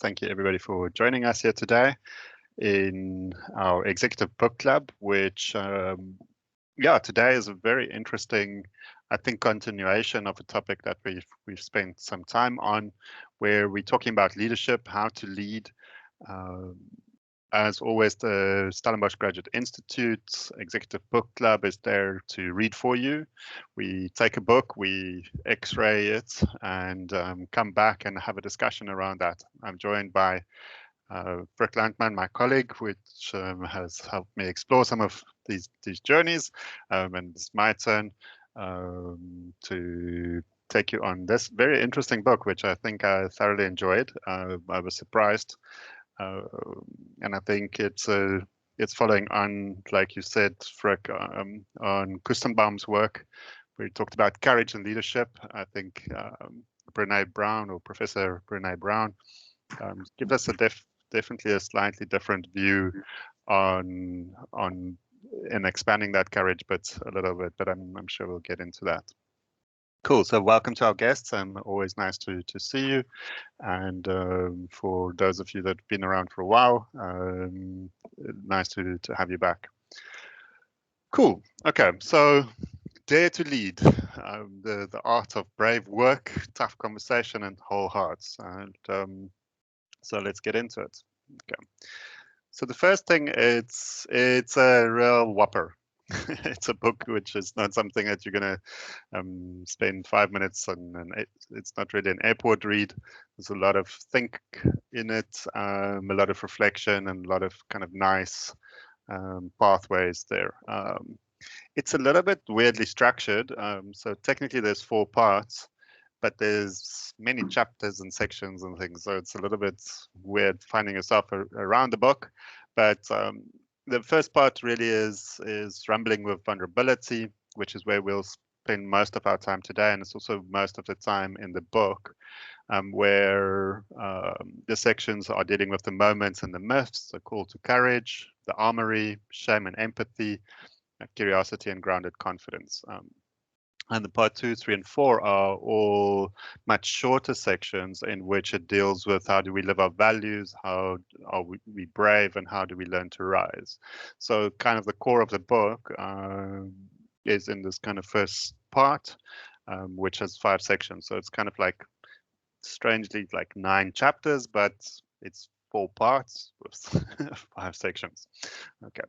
Thank you everybody for joining us here today in our executive book club, which, today is a very interesting, I think, continuation of a topic that we've spent some time on, where we're talking about leadership, how to lead. As always, the Stellenbosch Graduate Institute Executive Book Club is there to read for you. We take a book, we x-ray it, and come back and have a discussion around that. I'm joined by Frick Landman, my colleague, which has helped me explore some of these journeys. And it's my turn to take you on this very interesting book, which I think I thoroughly enjoyed. I was surprised. And I think it's following on, like you said, Frick, on Kustenbaum's work, where he talked about courage and leadership. I think Brene Brown, or Professor Brene Brown, gives us definitely a slightly different view on expanding that courage, but a little bit. But I'm sure we'll get into that. Cool. So welcome to our guests. Always nice to see you. And for those of you that have been around for a while, nice to have you back. Cool. Okay. So dare to lead, the art of brave work, tough conversation, and whole hearts. And so let's get into it. Okay. So the first thing, it's a real whopper. It's a book which is not something that you're going to spend 5 minutes on, and it's not really an airport read. There's a lot of think in it, a lot of reflection, and a lot of kind of nice pathways there. It's a little bit weirdly structured. So technically there's 4 parts, but there's many chapters and sections and things. So it's a little bit weird finding yourself around the book. But the first part really is scrambling with vulnerability, which is where we'll spend most of our time today. And it's also most of the time in the book, where the sections are dealing with the moments and the myths, the call to courage, the armory, shame and empathy, curiosity and grounded confidence. And the part 2, 3, and 4 are all much shorter sections in which it deals with how do we live our values, how are we brave, and how do we learn to rise. So kind of the core of the book is in this kind of first part, which has 5 sections. So it's kind of like, strangely, like 9 chapters, but it's 4 parts with 5 sections. Okay.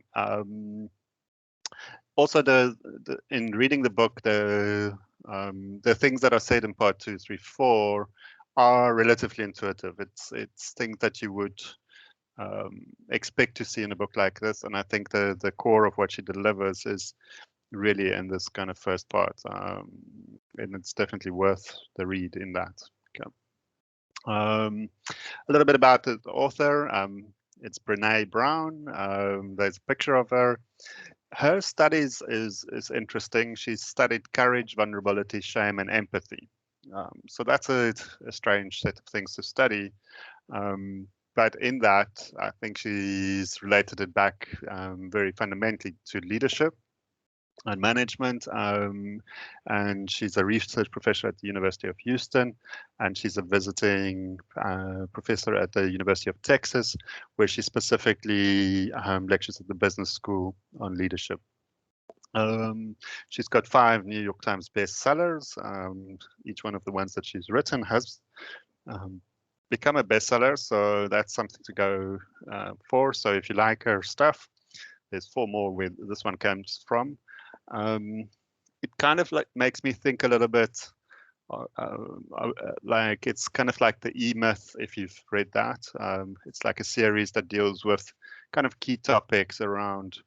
Also, in reading the book, the things that are said in part 2, 3, 4 are relatively intuitive. It's things that you would expect to see in a book like this, and I think the core of what she delivers is really in this kind of first part, and it's definitely worth the read in that. Okay. A little bit about the author. It's Brene Brown. There's a picture of her. Her studies is interesting. She's studied courage, vulnerability, shame, and empathy. So that's a strange set of things to study. But in that, I think she's related it back very fundamentally to leadership and management. And she's a research professor at the University of Houston, and she's a visiting professor at the University of Texas, where she specifically lectures at the business school on leadership. She's got 5 New York Times bestsellers. Each one of the ones that she's written has become a bestseller, so that's something to go for. So if you like her stuff, there's 4 more where this one comes from. It kind of like makes me think a little bit like it's kind of like the E-Myth, if you've read that. It's like a series that deals with kind of key topics around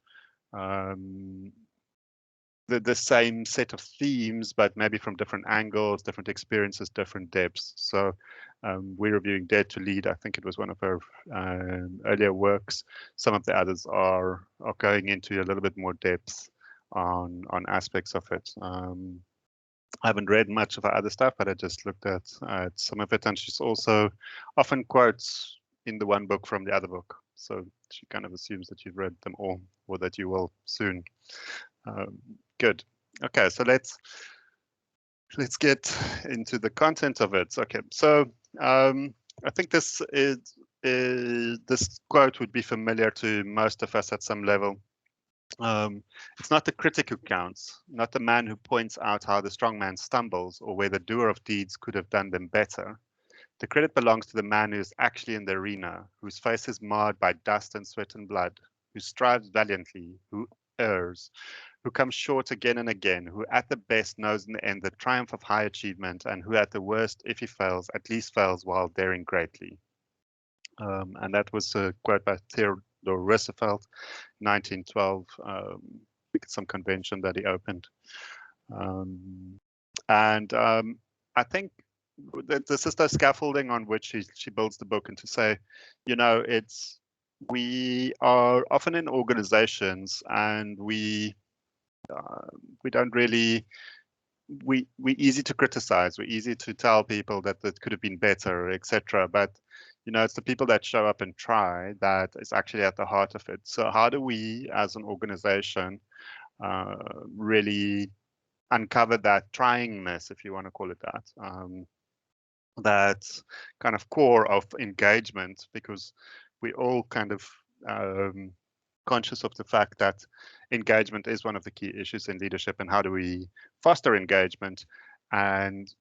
the same set of themes, but maybe from different angles, different experiences, different depths. So we're reviewing Dare to Lead. I think it was one of her earlier works. Some of the others are going into a little bit more depth on aspects of it. I haven't read much of her other stuff, but I just looked at some of it, and she's also often quotes in the one book from the other book. So she kind of assumes that you've read them all, or that you will soon. Good. Okay, so let's get into the content of it. Okay, so I think this quote would be familiar to most of us at some level. It's not the critic who counts, not the man who points out how the strong man stumbles or where the doer of deeds could have done them better. The credit belongs to the man who is actually in the arena, whose face is marred by dust and sweat and blood, who strives valiantly, who errs, who comes short again and again, who at the best knows in the end the triumph of high achievement, and who at the worst, if he fails, at least fails while daring greatly. And that was a quote by Theodore Roosevelt, 1912, some convention that he opened. I think that this is the scaffolding on which she builds the book, and to say, you know, we are often in organizations and we don't really, we're easy to criticize, we're easy to tell people that could have been better, etc. But you know, it's the people that show up and try that is actually at the heart of it. So how do we as an organization really uncover that tryingness, if you want to call it that, that kind of core of engagement, because we all kind of conscious of the fact that engagement is one of the key issues in leadership, and how do we foster engagement. And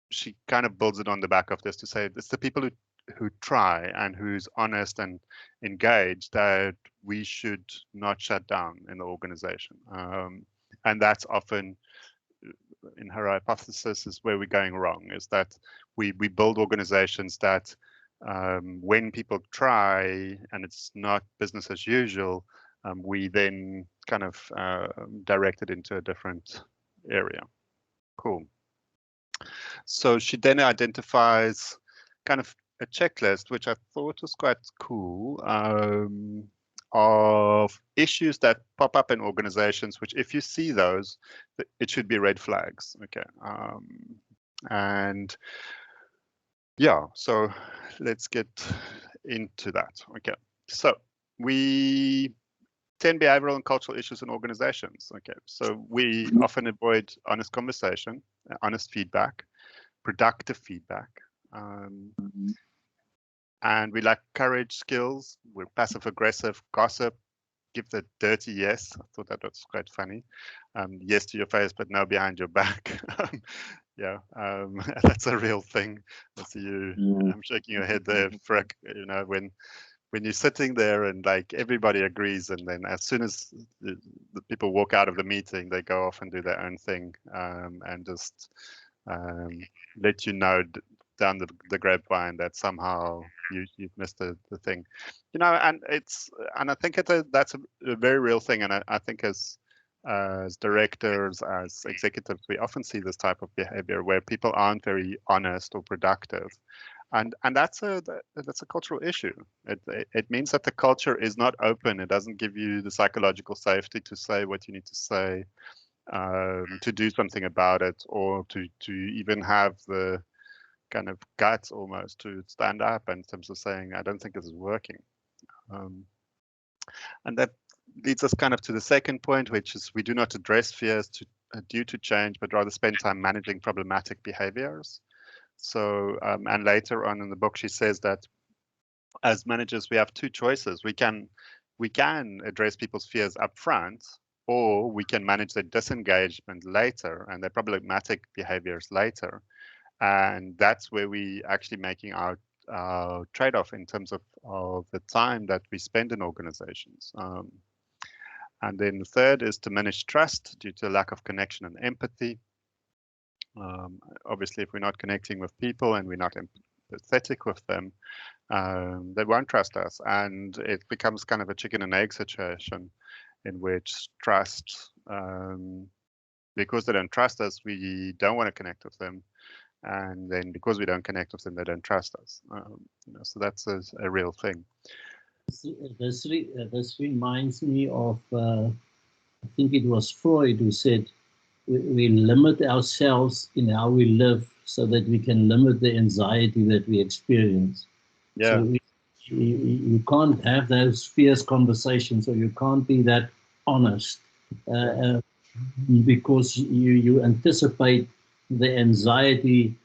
she kind of builds it on the back of this to say it's the people who try and who's honest and engaged that we should not shut down in the organization. And that's often, in her hypothesis, is where we're going wrong, is that we build organizations that when people try and it's not business as usual, we then kind of direct it into a different area. Cool. So she then identifies kind of a checklist, which I thought was quite cool, of issues that pop up in organizations, which if you see those, it should be red flags. Okay. And yeah, so let's get into that. Okay. So 10 behavioral and cultural issues in organizations. Okay. So we often avoid honest conversation, honest feedback, productive feedback. And we lack courage, skills. We're passive aggressive, gossip, give the dirty yes. I thought that was quite funny. Yes to your face, but no behind your back. Yeah, that's a real thing. I see you. I'm shaking your head there, Frick. You know, when you're sitting there and like everybody agrees, and then as soon as the people walk out of the meeting, they go off and do their own thing, and just let you know down the grapevine that somehow you've missed the thing, you know. And I think that's a very real thing. And I think as directors, as executives, we often see this type of behavior where people aren't very honest or productive. And that's a cultural issue. It means that the culture is not open. It doesn't give you the psychological safety to say what you need to say, to do something about it, or to even have the kind of guts almost to stand up in terms of saying, I don't think this is working. And that leads us kind of to the second point, which is we do not address fears due to change, but rather spend time managing problematic behaviors. So, and later on in the book, she says that as managers, we have two choices. We can address people's fears up front, or we can manage their disengagement later and their problematic behaviors later. And that's where we actually making our trade-off in terms of the time that we spend in organizations. And then the third is to manage trust due to a lack of connection and empathy. Obviously, if we're not connecting with people and we're not empathetic with them, they won't trust us. And it becomes kind of a chicken and egg situation in which trust, because they don't trust us, we don't want to connect with them. And then because we don't connect with them, they don't trust us. You know, so that's a real thing. This reminds me of, I think it was Freud who said, we limit ourselves in how we live so that we can limit the anxiety that we experience. Yeah. So you can't have those fierce conversations, or you can't be that honest because you anticipate the anxiety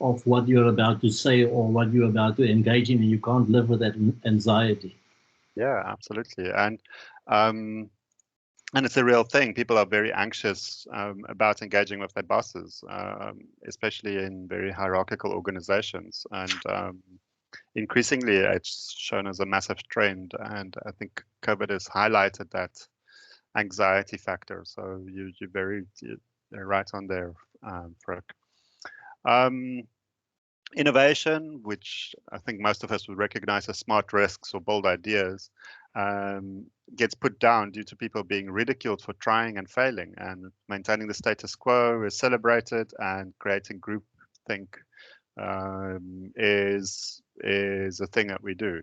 of what you're about to say or what you're about to engage in, and you can't live with that anxiety. Yeah, absolutely. And it's a real thing. People are very anxious about engaging with their bosses, especially in very hierarchical organizations. And increasingly, it's shown as a massive trend. And I think COVID has highlighted that anxiety factor. So you're right on there, Frick. Innovation, which I think most of us would recognize as smart risks or bold ideas, gets put down due to people being ridiculed for trying and failing, and maintaining the status quo is celebrated, and creating groupthink is a thing that we do.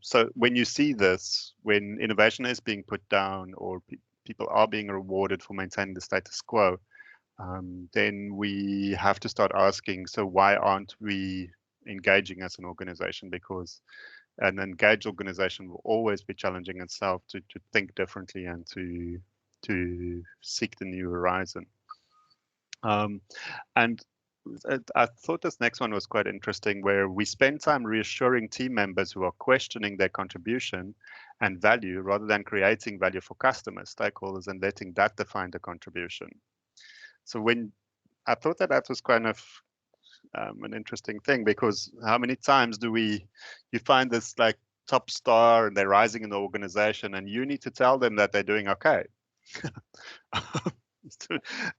So when you see this, when innovation is being put down, or people are being rewarded for maintaining the status quo, then we have to start asking, so why aren't we engaging as an organization? Because an engaged organization will always be challenging itself to think differently and to seek the new horizon. And I thought this next one was quite interesting, where we spend time reassuring team members who are questioning their contribution and value, rather than creating value for customers, stakeholders, and letting that define the contribution. So when I thought that was kind of an interesting thing, because how many times do you find this like top star and they're rising in the organization, and you need to tell them that they're doing okay.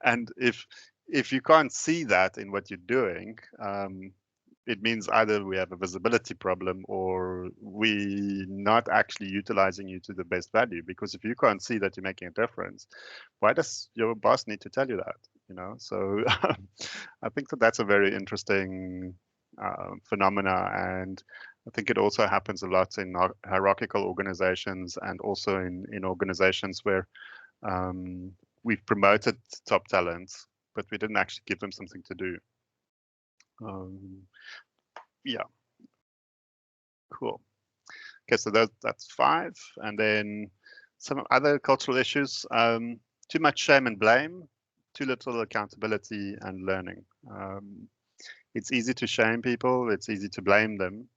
And if you can't see that in what you're doing, it means either we have a visibility problem, or we not actually utilizing you to the best value. Because if you can't see that you're making a difference, why does your boss need to tell you that? So I think that's a very interesting phenomena, and I think it also happens a lot in hierarchical organizations, and also in organizations where we've promoted top talents, but we didn't actually give them something to do. Yeah, cool. Okay, so that's 5, and then some other cultural issues: too much shame and blame, too little accountability and learning. It's easy to shame people, it's easy to blame them,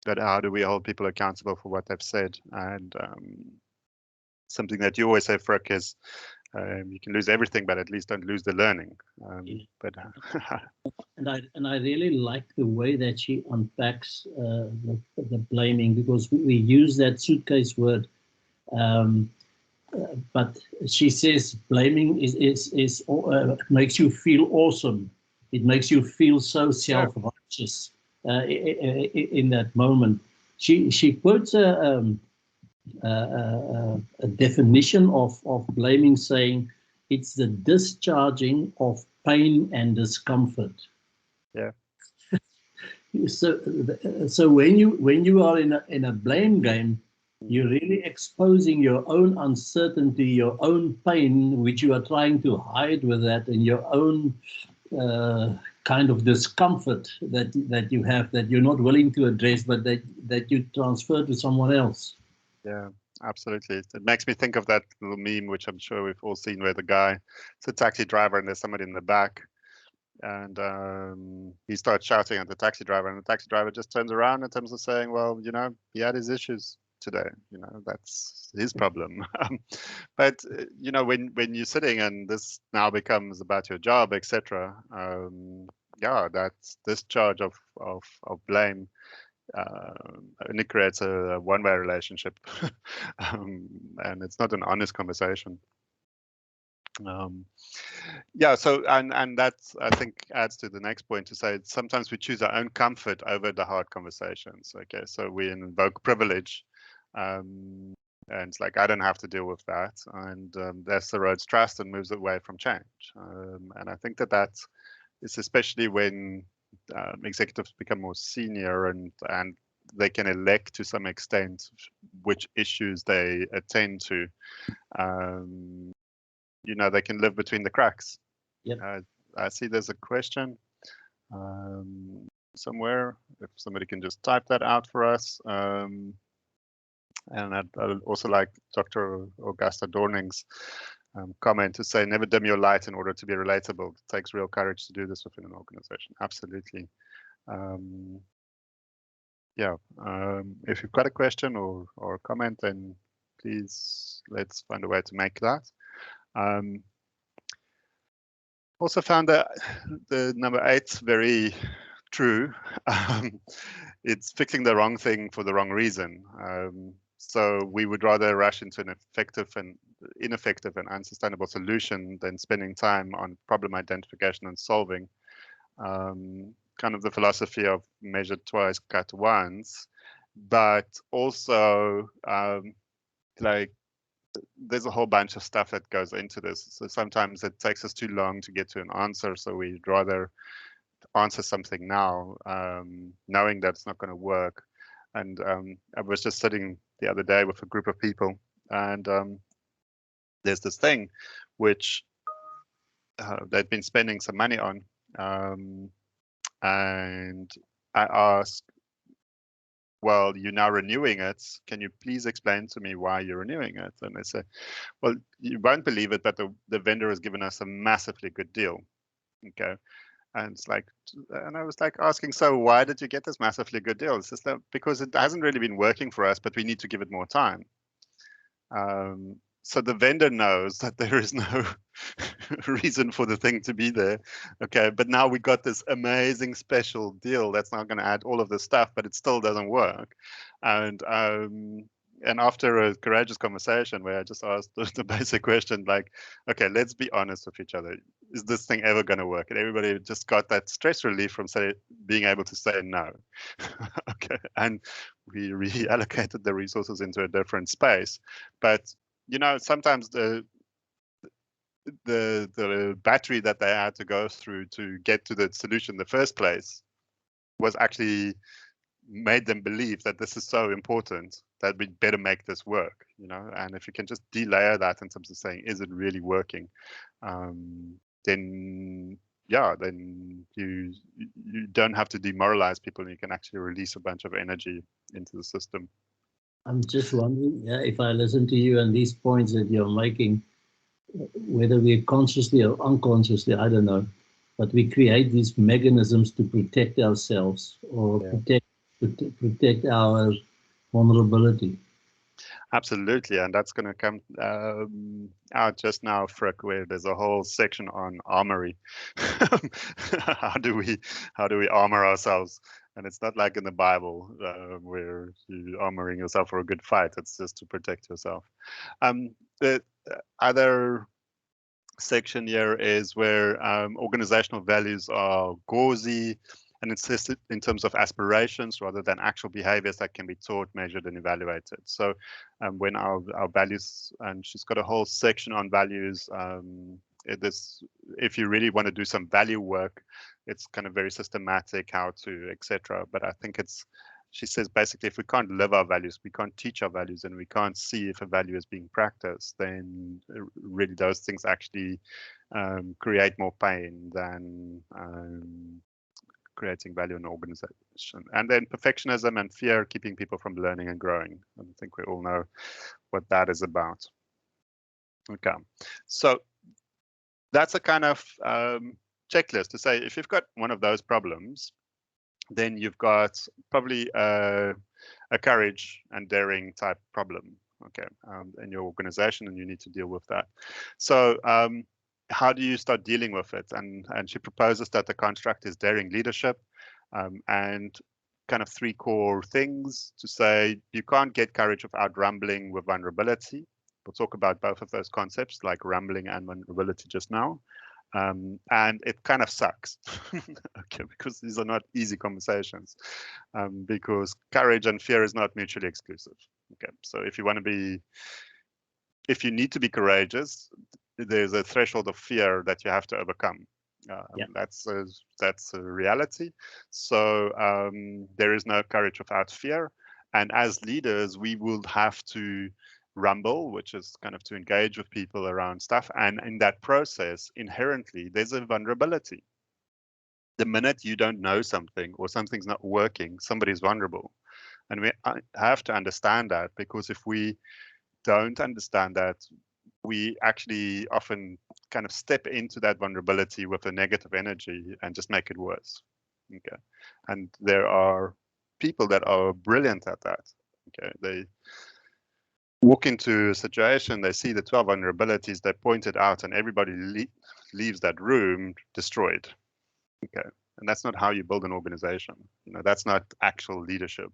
but how do we hold people accountable for what they've said? And something that you always say, Frick, is you can lose everything, but at least don't lose the learning. But and I really like the way that she unpacks the blaming, because we use that suitcase word, but she says blaming is makes you feel awesome. It makes you feel so self-righteous in that moment. She quotes a definition of blaming, saying it's the discharging of pain and discomfort. Yeah. So when you are in a blame game, you're really exposing your own uncertainty, your own pain, which you are trying to hide with that, and your own kind of discomfort that you have, that you're not willing to address, but that you transfer to someone else. Yeah, absolutely. It makes me think of that little meme, which I'm sure we've all seen, where the guy, it's a taxi driver and there's somebody in the back, and he starts shouting at the taxi driver, and the taxi driver just turns around in terms of saying, well, he had his issues today, that's his problem. But when you're sitting and this now becomes about your job, etc., yeah, that's discharge of blame only creates a one-way relationship, and it's not an honest conversation. Yeah, so and that, I think, adds to the next point, to say sometimes we choose our own comfort over the hard conversations. Okay, so we invoke privilege, and it's like, I don't have to deal with that, and that's erodes trust and moves away from change. And I think that is especially when executives become more senior, and they can elect to some extent which issues they attend to. They can live between the cracks. Yep. I see there's a question somewhere. If somebody can just type that out for us. And I'd also like Dr. Augusta Dorning's comment to say never dim your light in order to be relatable. It takes real courage to do this within an organization. Absolutely. Yeah. If you've got a question or a comment, then please let's find a way to make that. Also found that the number 8 very true. It's fixing the wrong thing for the wrong reason. So we would rather rush into an ineffective and unsustainable solution than spending time on problem identification and solving. Kind of the philosophy of measure twice, cut once, but also like there's a whole bunch of stuff that goes into this. So sometimes it takes us too long to get to an answer, so we'd rather answer something now, knowing that it's not going to work. And I was just sitting the other day with a group of people, and there's this thing which they'd been spending some money on, and I asked, well, you're now renewing it. Can you please explain to me why you're renewing it? And they say, well, you won't believe it, but the vendor has given us a massively good deal. Okay. And it's like, and I was like asking, so why did you get this massively good deal? It's just that because it hasn't really been working for us, but we need to give it more time. So the vendor knows that there is no reason for the thing to be there. Okay, but now we got this amazing special deal that's not going to add all of this stuff, but it still doesn't work. And after a courageous conversation where I just asked the basic question, like, okay, let's be honest with each other. Is this thing ever going to work? And everybody just got that stress relief from being able to say no. Okay, and we reallocated the resources into a different space. But you know, sometimes the battery that they had to go through to get to the solution in the first place was actually made them believe that this is so important that we'd better make this work, you know. And if you can just delayer that in terms of saying, is it really working? Then yeah, then you don't have to demoralize people, and you can actually release a bunch of energy into the system. I'm just wondering, if I listen to you and these points that you're making, whether we're consciously or unconsciously, I don't know, but we create these mechanisms to protect ourselves or protect our vulnerability. Absolutely, and that's going to come out just now, Frick, where there's a whole section on armory. how do we armor ourselves? And it's not like in the Bible where you're armoring yourself for a good fight. It's just to protect yourself. The other section here is where organizational values are gauzy and insisted in terms of aspirations rather than actual behaviors that can be taught, measured, and evaluated. So when our values, and she's got a whole section on values, if you really want to do some value work, it's kind of very systematic, how to, etc. But I think she says basically, if we can't live our values, we can't teach our values, and we can't see if a value is being practiced, then really those things actually create more pain than creating value in an organization. And then perfectionism and fear, keeping people from learning and growing. I think we all know what that is about. Okay, so that's a kind of checklist to say, if you've got one of those problems, then you've got probably a courage and daring type problem, okay, in your organization, and you need to deal with that. So how do you start dealing with it? And she proposes that the construct is daring leadership, and kind of 3 core things to say you can't get courage without rumbling with vulnerability. We'll talk about both of those concepts, like rumbling and vulnerability, just now. And it kind of sucks, okay, because these are not easy conversations, because courage and fear is not mutually exclusive. Okay, so if you need to be courageous, there's a threshold of fear that you have to overcome. That's a reality. So there is no courage without fear, and as leaders, we will have to rumble, which is kind of to engage with people around stuff. And in that process, inherently, there's a vulnerability. The minute you don't know something or something's not working, somebody's vulnerable. And we have to understand that, because if we don't understand that, we actually often kind of step into that vulnerability with a negative energy and just make it worse. Okay. And there are people that are brilliant at that. Okay. They walk into a situation, they see the 12 vulnerabilities, they point it out, and everybody leaves that room destroyed. Okay. And that's not how you build an organization. You know, that's not actual leadership.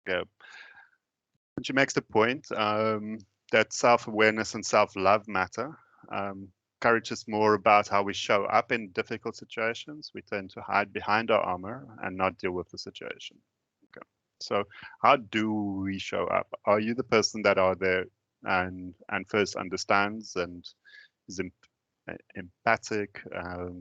Yeah. And she makes the point that self-awareness and self-love matter. Courage is more about how we show up in difficult situations. We tend to hide behind our armor and not deal with the situation. Okay. So how do we show up? Are you the person that are there and first understands and is empathic,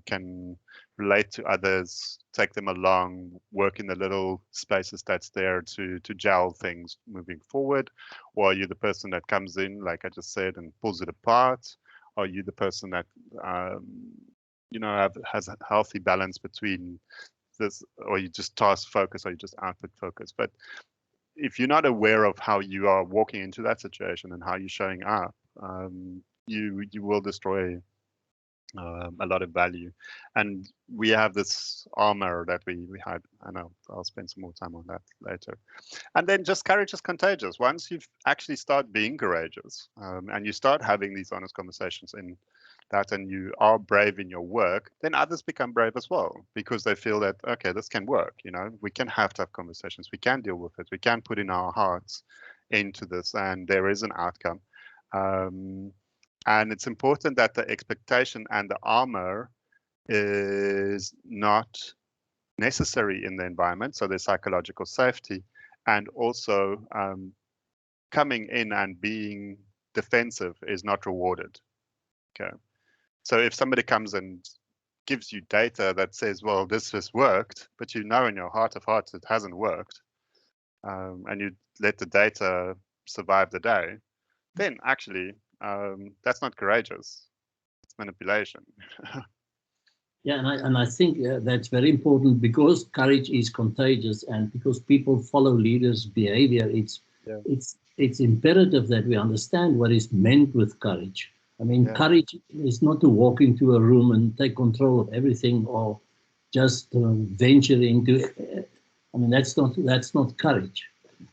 can relate to others, take them along, work in the little spaces that's there to gel things moving forward? Or are you the person that comes in, like I just said, and pulls it apart? Are you the person that has a healthy balance between this, or you just task focus, or you just output focus? But if you're not aware of how you are walking into that situation and how you're showing up, you will destroy a lot of value. And we have this armor that we had. I know I'll spend some more time on that later. And then just courage is contagious. Once you actually start being courageous and you start having these honest conversations in that, and you are brave in your work, then others become brave as well, because they feel that, okay, this can work. You know, we can have tough conversations. We can deal with it. We can put in our hearts into this, and there is an outcome. And it's important that the expectation and the armor is not necessary in the environment. So there's psychological safety, and also coming in and being defensive is not rewarded. Okay. So if somebody comes and gives you data that says, well, this has worked, but you know in your heart of hearts it hasn't worked, and you let the data survive the day, then actually that's not courageous. It's manipulation. Yeah, and I think that's very important, because courage is contagious, and because people follow leaders' behavior. Yeah. It's imperative that we understand what is meant with courage. I mean, Yeah. courage is not to walk into a room and take control of everything, or just venture into. I mean, that's not courage.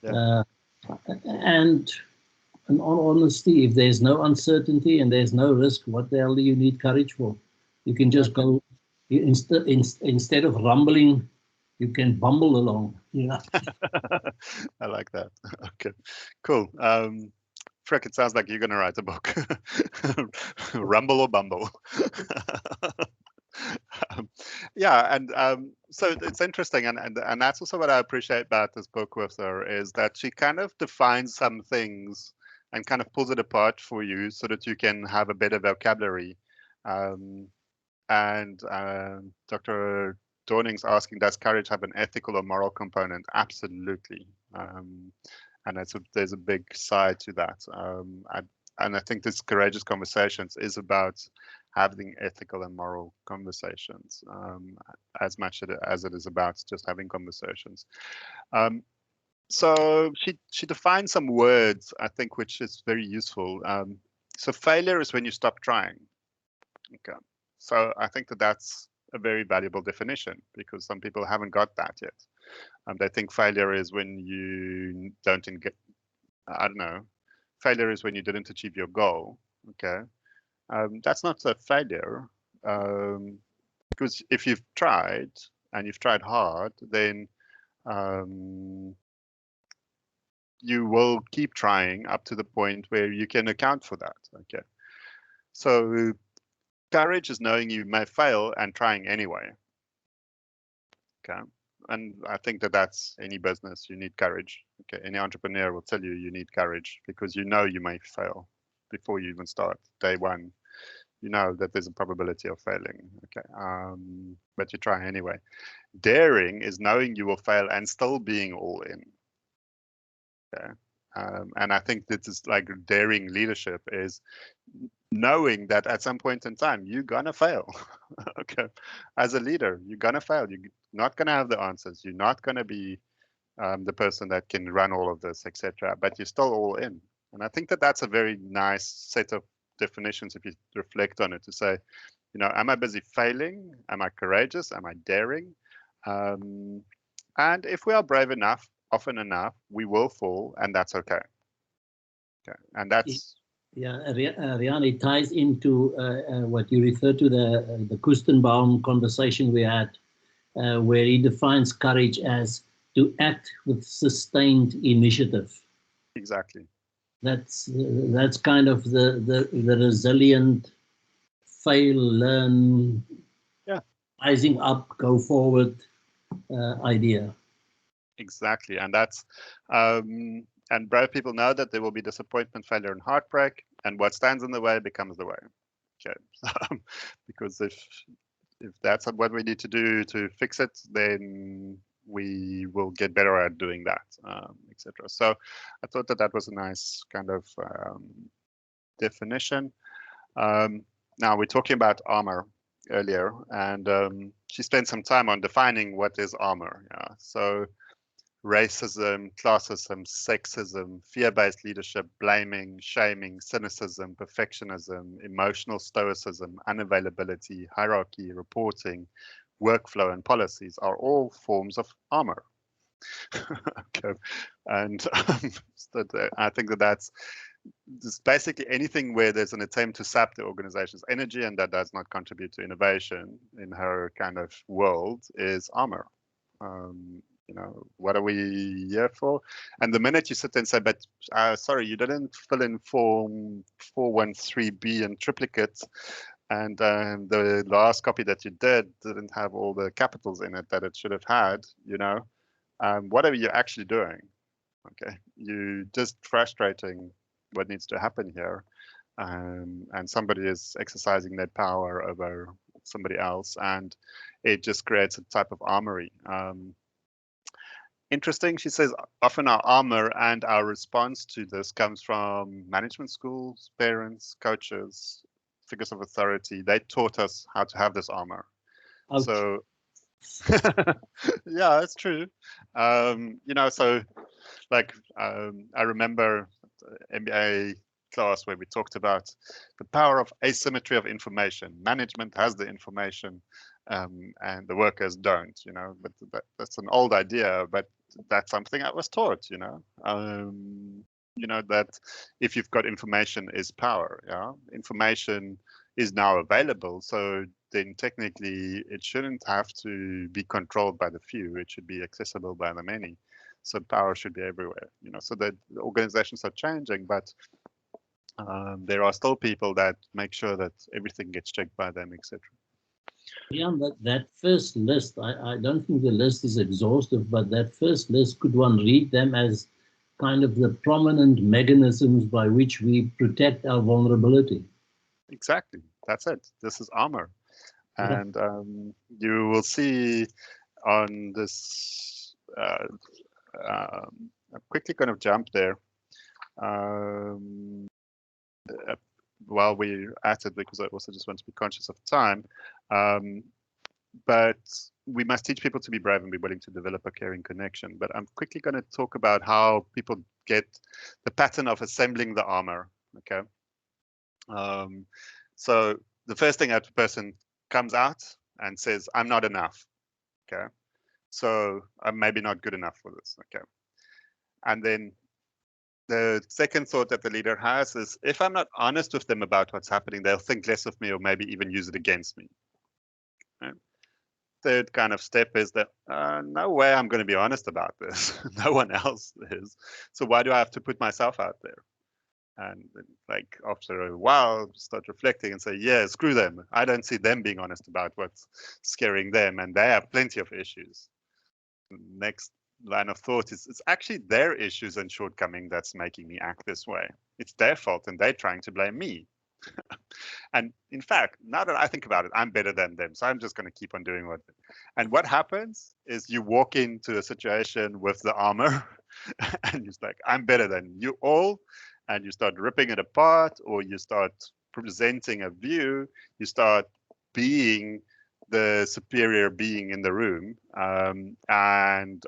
Yeah. And in all honesty, if there's no uncertainty and there's no risk, what the hell do you need courage for? You can just go. Instead of rumbling, you can bumble along. Yeah. I like that. Okay, cool. Frick, it sounds like you're going to write a book. Rumble or bumble. Yeah, and so it's interesting, and that's also what I appreciate about this book with her, is that she kind of defines some things and kind of pulls it apart for you so that you can have a better vocabulary. And Dr. Dorning's asking, does courage have an ethical or moral component? Absolutely. And there's a big side to that. And I think this Courageous Conversations is about having ethical and moral conversations as much as it is about just having conversations. So she defines some words, I think, which is very useful. So failure is when you stop trying. Okay. So I think that's a very valuable definition, because some people haven't got that yet. They think failure is when you don't get, I don't know, failure is when you didn't achieve your goal. Okay. That's not a failure, because if you've tried and you've tried hard, then you will keep trying up to the point where you can account for that. Okay. So courage is knowing you may fail and trying anyway. Okay. And I think that's any business. You need courage. Okay. Any entrepreneur will tell you you need courage, because you know you may fail before you even start. Day one, you know that there's a probability of failing. Okay. But you try anyway. Daring is knowing you will fail and still being all in. Okay. And I think this is like daring leadership, is knowing that at some point in time you're gonna fail. Okay, as a leader, you're gonna fail. You're not gonna have the answers. You're not gonna be the person that can run all of this, etc. But you're still all in. And I think that that's a very nice set of definitions if you reflect on it, to say, am I busy failing? Am I courageous? Am I daring? Um, and if we are brave enough, often enough, we will fall, and that's okay. Okay, and that's Yeah, Rian, it ties into what you refer to the Kustenbaum conversation we had, where he defines courage as to act with sustained initiative. exactly. That's kind of the resilient fail, learn, Yeah, rising up, go forward idea. exactly. And that's and brave people know that there will be disappointment, failure, and heartbreak, and what stands in the way becomes the way. Okay, because if that's what we need to do to fix it, then we will get better at doing that, etc. So I thought that that was a nice kind of definition. Now we're talking about armor earlier, and she spent some time on defining what is armor. Yeah, so racism, classism, sexism, fear-based leadership, blaming, shaming, cynicism, perfectionism, emotional stoicism, unavailability, hierarchy, reporting, workflow, and policies are all forms of armor. Okay. And I think that that's just basically anything where there's an attempt to sap the organization's energy and that does not contribute to innovation in her kind of world is armor. What are we here for? And the minute you sit there and say, but sorry, you didn't fill in form 413B in triplicate, and the last copy that you didn't have all the capitals in it that it should have had, what are you actually doing? Okay, you just frustrating what needs to happen here. And somebody is exercising their power over somebody else, and it just creates a type of armory. Interesting, she says, often our armor and our response to this comes from management schools, parents, coaches, figures of authority. They taught us how to have this armor. Ouch. So, yeah, it's true. So like I remember the MBA class where we talked about the power of asymmetry of information. Management has the information, and the workers don't, but that's an old idea, but that's something I was taught, that if you've got information is power. Yeah, information is now available, so then technically it shouldn't have to be controlled by the few, it should be accessible by the many. So power should be everywhere, so that the organizations are changing, but there are still people that make sure that everything gets checked by them, etc. Yeah, that first list, I don't think the list is exhaustive, but that first list, could one read them as kind of the prominent mechanisms by which we protect our vulnerability? Exactly. That's it. This is armor. Yeah. And you will see on this, I'm quickly going to jump there while we're at it, because I also just want to be conscious of time. But we must teach people to be brave and be willing to develop a caring connection. But I'm quickly going to talk about how people get the pattern of assembling the armor. Okay. So the first thing that person comes out and says, I'm not enough. Okay. So I'm maybe not good enough for this. Okay. And then the second thought that the leader has is, if I'm not honest with them about what's happening, they'll think less of me or maybe even use it against me. Okay. Third kind of step is that no way I'm going to be honest about this. No one else is. So why do I have to put myself out there? And like after a while, start reflecting and say, yeah, screw them. I don't see them being honest about what's scaring them, and they have plenty of issues. Next line of thought is, it's actually their issues and shortcoming that's making me act this way. It's their fault, and they're trying to blame me. And in fact, now that I think about it, I'm better than them. So I'm just going to keep on doing what. And what happens is you walk into a situation with the armor and you're like, I'm better than you all. And you start ripping it apart, or you start presenting a view, you start being the superior being in the room. And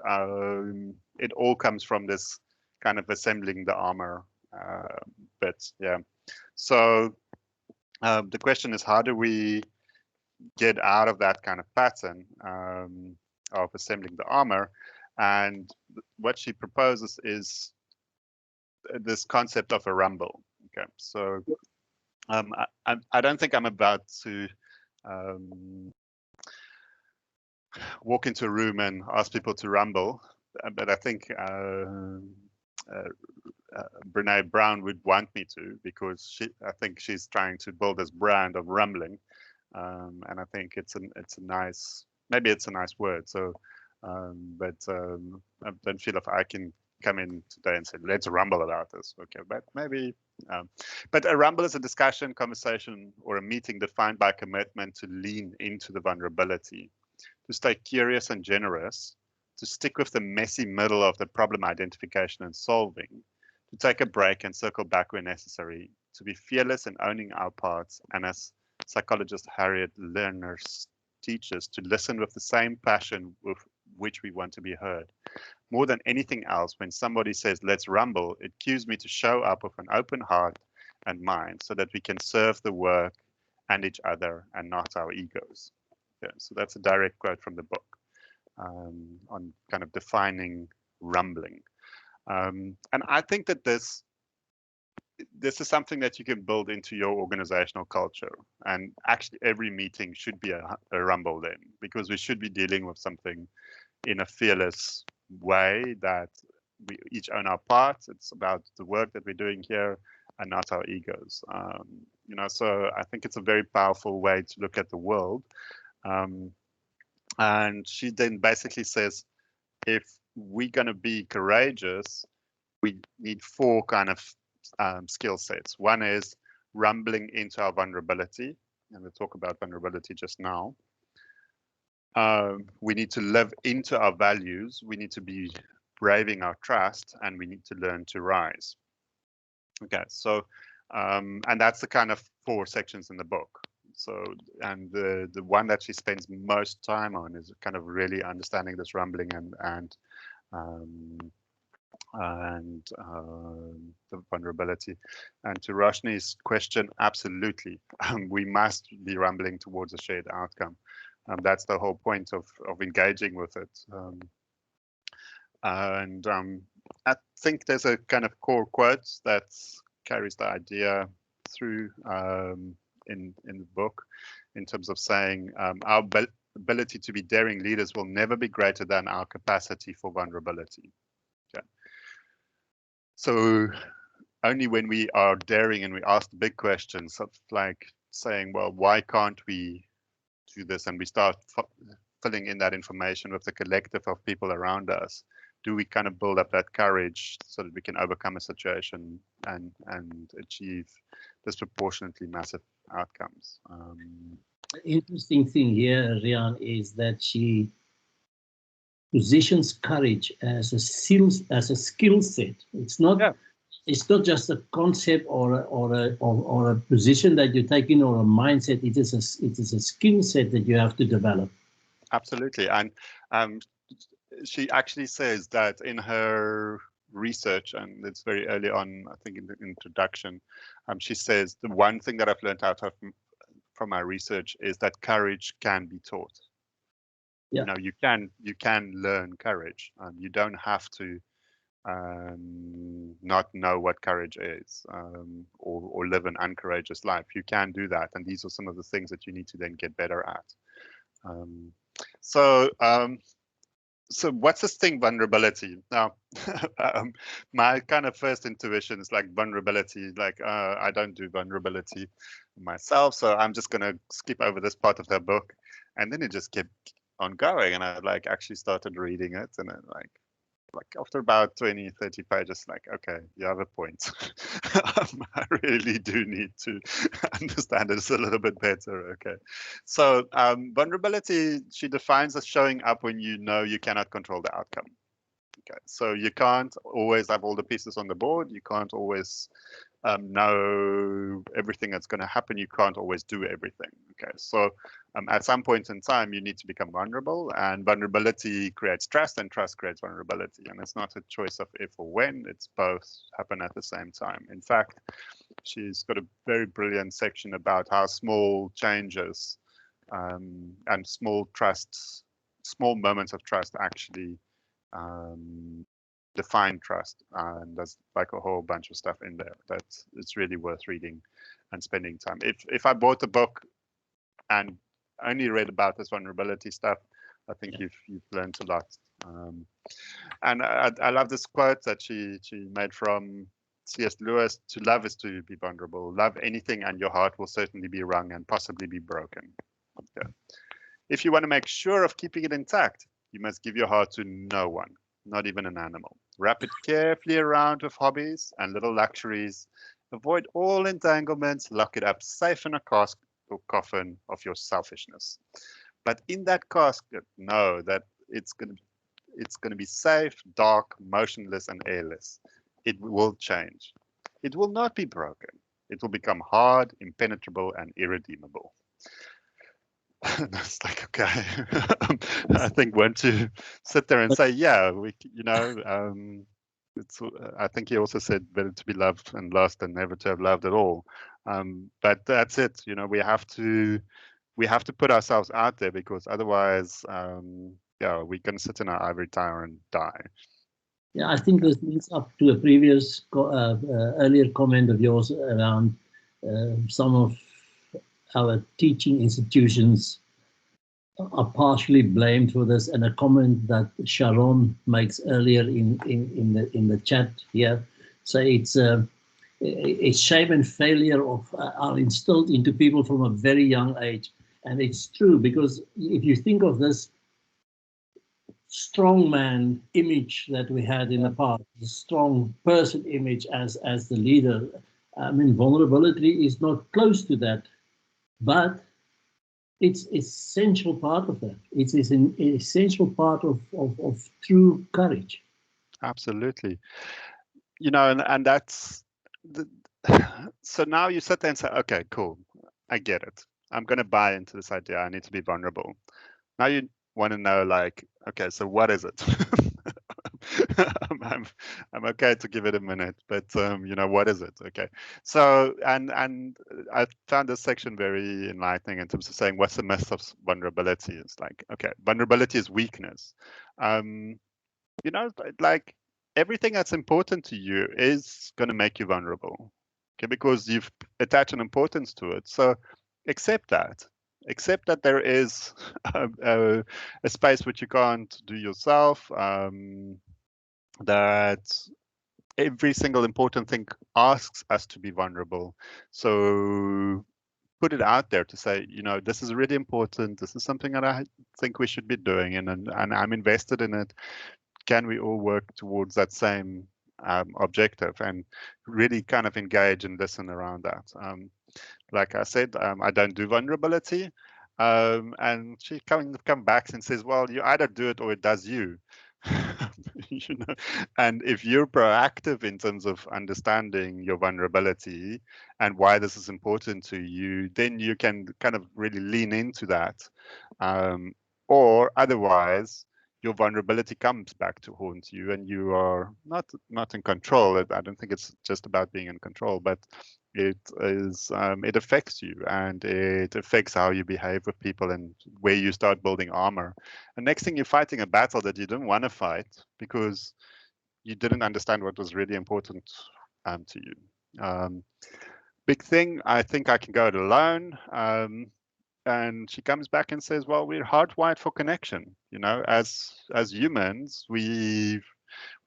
it all comes from this kind of assembling the armor But yeah, so the question is, how do we get out of that kind of pattern of assembling the armor? And what she proposes is this concept of a rumble. Okay, so I don't think I'm about to walk into a room and ask people to rumble, but I think Brene Brown would want me to, because I think she's trying to build this brand of rumbling, and I think it's a nice, maybe it's a nice word. So, but I don't feel if I can come in today and say, let's rumble about this. Okay, but maybe. But a rumble is a discussion, conversation, or a meeting defined by commitment to lean into the vulnerability, to stay curious and generous, to stick with the messy middle of the problem identification and solving, to take a break and circle back where necessary, to be fearless in owning our parts, and as psychologist Harriet Lerner teaches, to listen with the same passion with which we want to be heard. More than anything else, when somebody says, let's rumble, it cues me to show up with an open heart and mind so that we can serve the work and each other and not our egos. Yeah, so that's a direct quote from the book on kind of defining rumbling. And I think that this is something that you can build into your organizational culture. And actually every meeting should be a rumble then, because we should be dealing with something in a fearless way, that we each own our parts. It's about the work that we're doing here and not our egos. So I think it's a very powerful way to look at the world. And she then basically says, if we're going to be courageous, we need 4 kind of skill sets. One is rumbling into our vulnerability, and we'll talk about vulnerability just now. We need to live into our values. We need to be braving our trust, and we need to learn to rise. Okay, so and that's the kind of 4 sections in the book. So, and the one that she spends most time on is kind of really understanding this rumbling and the vulnerability. And to Roshni's question, absolutely, we must be rumbling towards a shared outcome. That's the whole point of engaging with it. I think there's a kind of core quote that carries the idea through in the book, in terms of saying our ability to be daring leaders will never be greater than our capacity for vulnerability. Okay. So only when we are daring and we ask the big questions, of like saying, well, why can't we do this, and we start filling in that information with the collective of people around us, do we kind of build up that courage so that we can overcome a situation and achieve disproportionately massive outcomes. The interesting thing here, Rian, is that she positions courage as a skill set. It's not. Yeah. It's not just a concept or a position that you take in, or a mindset. It is a skill set that you have to develop. Absolutely, and she actually says that in her research, and it's very early on, I think in the introduction, she says the one thing that I've learned out of from my research is that courage can be taught. Yeah. You know, you can learn courage. You don't have to not know what courage is, or live an uncourageous life. You can do that, and these are some of the things that you need to then get better at. So what's this thing, vulnerability? Now, my kind of first intuition is like vulnerability, like I don't do vulnerability myself, so I'm just going to skip over this part of the book. And then it just kept on going, and I like actually started reading it, and like after about 20, 30 pages, like, okay, you have a point. I really do need to understand this a little bit better. Okay. So vulnerability, she defines as showing up when you know you cannot control the outcome. Okay. So you can't always have all the pieces on the board. You can't always know everything that's going to happen. You can't always do everything. Okay, so at some point in time, you need to become vulnerable, and vulnerability creates trust, and trust creates vulnerability. And it's not a choice of if or when, it's both happen at the same time. In fact, she's got a very brilliant section about how small changes and small moments of trust actually define trust. And there's like a whole bunch of stuff in there that it's really worth reading and spending time. If I bought the book and only read about this vulnerability stuff, I think you've learned a lot. And I love this quote that she made from C.S. Lewis: "To love is to be vulnerable. Love anything, and your heart will certainly be wrung and possibly be broken." Yeah. If you want to make sure of keeping it intact, you must give your heart to no one, not even an animal. Wrap it carefully around with hobbies and little luxuries. Avoid all entanglements. Lock it up safe in a cask or coffin of your selfishness. But in that casket, know that it's going to be safe, dark, motionless, and airless. It will change. It will not be broken. It will become hard, impenetrable, and irredeemable. And it's like, okay, I think when to sit there and say, yeah, it's. I think he also said better to be loved and lost than never to have loved at all. But that's it. We have to put ourselves out there, because otherwise, we're going to sit in our ivory tower and die. Yeah, I think this leads up to a previous earlier comment of yours around some of our teaching institutions are partially blamed for this, and a comment that Sharon makes earlier in the chat here. So it's shame and failure are instilled into people from a very young age, and it's true, because if you think of this strongman image that we had in the past, the strong person image as the leader, I mean, vulnerability is not close to that, but it's essential part of that. It's an essential part of true courage. Absolutely. And that's so now you sit there and say, okay, cool, I get it. I'm going to buy into this idea. I need to be vulnerable. Now you want to know, like, okay, so what is it? I'm okay to give it a minute, but what is it? Okay, so and I found this section very enlightening in terms of saying, what's the myth of vulnerability? It's like, okay, vulnerability is weakness. Like everything that's important to you is going to make you vulnerable, okay, because you've attached an importance to it. So accept that. Accept that there is a space which you can't do yourself, that every single important thing asks us to be vulnerable. So put it out there to say, this is really important. This is something that I think we should be doing, and I'm invested in it. Can we all work towards that same objective, and really kind of engage and listen around that? Like I said, I don't do vulnerability. And she come back and says, well, you either do it or it does you. And if you're proactive in terms of understanding your vulnerability and why this is important to you, then you can kind of really lean into that. Or otherwise, your vulnerability comes back to haunt you, and you are not in control. I don't think it's just about being in control, but it is it affects you, and it affects how you behave with people and where you start building armor. And next thing, you're fighting a battle that you didn't want to fight because you didn't understand what was really important to you. Big thing, I think I can go it alone. And she comes back and says, well, we're hardwired for connection. As humans, we're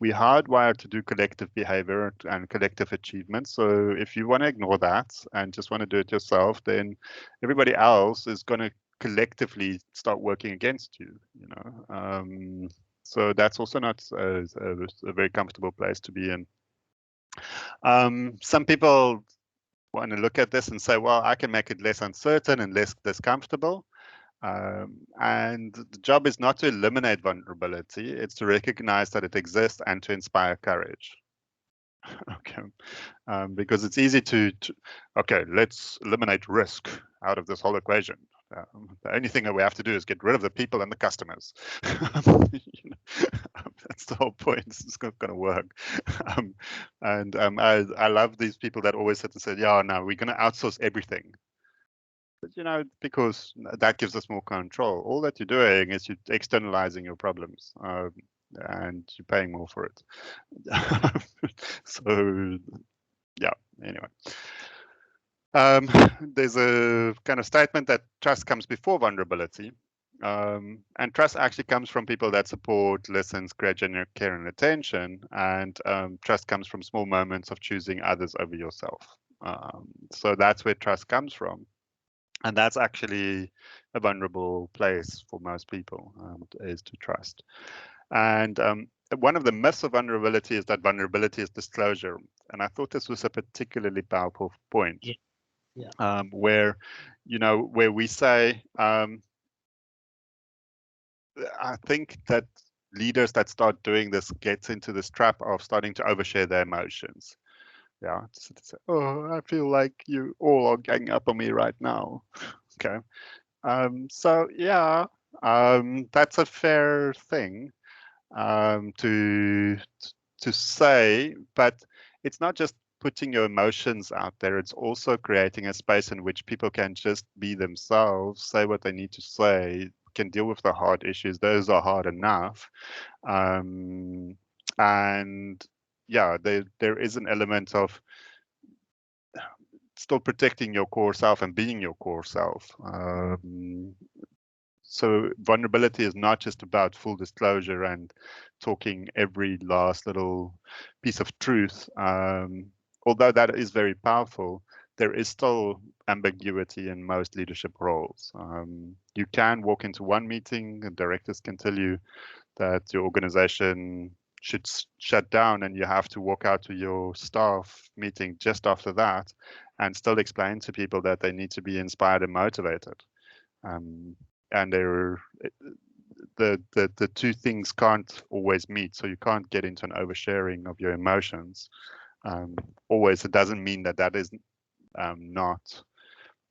hardwired to do collective behavior and collective achievements. So if you want to ignore that and just want to do it yourself, then everybody else is going to collectively start working against you. So that's also not a very comfortable place to be in. Some people want to look at this and say, well, I can make it less uncertain and less comfortable. And the job is not to eliminate vulnerability, it's to recognize that it exists and to inspire courage. Okay, because it's easy to okay, let's eliminate risk out of this whole equation. The only thing that we have to do is get rid of the people and the customers. That's the whole point. It's not going to work. I love these people that always sit and say, yeah, no, we're going to outsource everything. But, because that gives us more control. All that you're doing is you're externalizing your problems, and you're paying more for it. So, yeah, anyway. There's a kind of statement that trust comes before vulnerability. And trust actually comes from people that support, listens, create genuine care and attention. And trust comes from small moments of choosing others over yourself. So that's where trust comes from. And that's actually a vulnerable place for most people, is to trust. And one of the myths of vulnerability is that vulnerability is disclosure. And I thought this was a particularly powerful point. Yeah. Where we say, I think that leaders that start doing this gets into this trap of starting to overshare their emotions. Yeah, so to say, oh, I feel like you all are ganging up on me right now. Okay. So yeah, that's a fair thing to say, but it's not just putting your emotions out there. It's also creating a space in which people can just be themselves, say what they need to say, can deal with the hard issues. Those are hard enough. And yeah, there is an element of still protecting your core self and being your core self. So vulnerability is not just about full disclosure and talking every last little piece of truth. Although that is very powerful, there is still ambiguity in most leadership roles. You can walk into one meeting and directors can tell you that your organization should shut down, and you have to walk out to your staff meeting just after that and still explain to people that they need to be inspired and motivated. And the two things can't always meet, so you can't get into an oversharing of your emotions. Always, it doesn't mean that is not,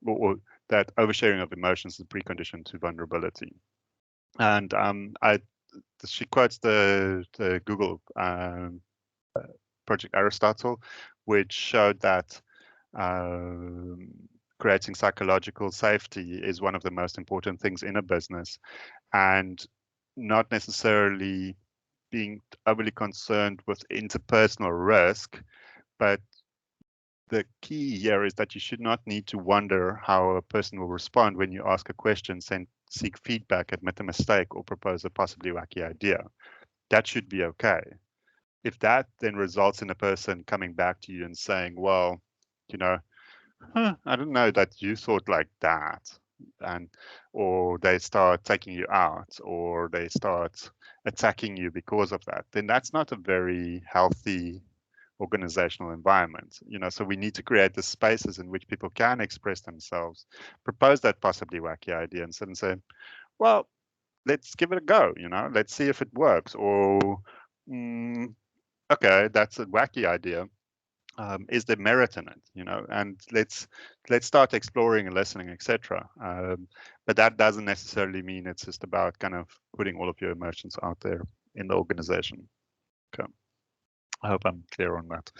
or that oversharing of emotions is a precondition to vulnerability. And she quotes the Google Project Aristotle, which showed that creating psychological safety is one of the most important things in a business, and not necessarily being overly concerned with interpersonal risk, but the key here is that you should not need to wonder how a person will respond when you ask a question, seek feedback, admit a mistake, or propose a possibly wacky idea. That should be okay. If that then results in a person coming back to you and saying, well, I didn't know that you thought like that, or they start taking you out, or they start attacking you because of that, then that's not a very healthy organizational environment. So we need to create the spaces in which people can express themselves, propose that possibly wacky idea, and sit and say, well, let's give it a go. Let's see if it works. Or okay, that's a wacky idea. Is there merit in it? And let's start exploring and listening, etc. But that doesn't necessarily mean it's just about kind of putting all of your emotions out there in the organization. Okay. I hope I'm clear on that.